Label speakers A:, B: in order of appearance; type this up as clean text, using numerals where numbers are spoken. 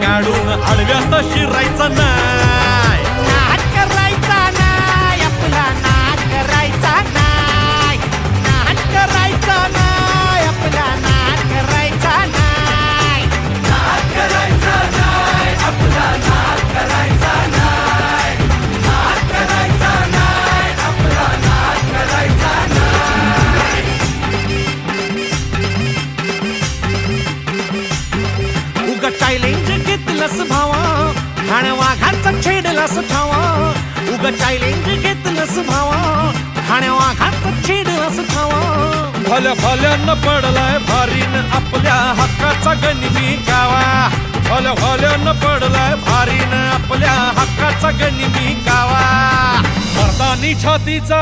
A: गाडून आडव्यात शिरायचा नाही.
B: नाद करायचा नाही, आपला नाद करायचा नाही. नाद करायचा नाही, आपला नाद करायचा नाही.
A: नाद करायचा नाही, आपला नाद करायचा नाही. नाद करायचा नाही, आपला नाद करायचा नाही.
B: उगा चॅलेंज घेतलंस भावा, ठाण्या वाघाचा छेडलास ठावा. उगा चॅलेंज घेतलंस भावा, ठाण्या वाघाचा छेडलास ठावा.
A: भल्या भल्यानं पडलाय भारीन आपल्या हक्काचा गनिमी गावा. भल्या भल्यानं पडलाय भारीन आपल्या हक्काचा गनिमी गावा. मर्दानी छातीचा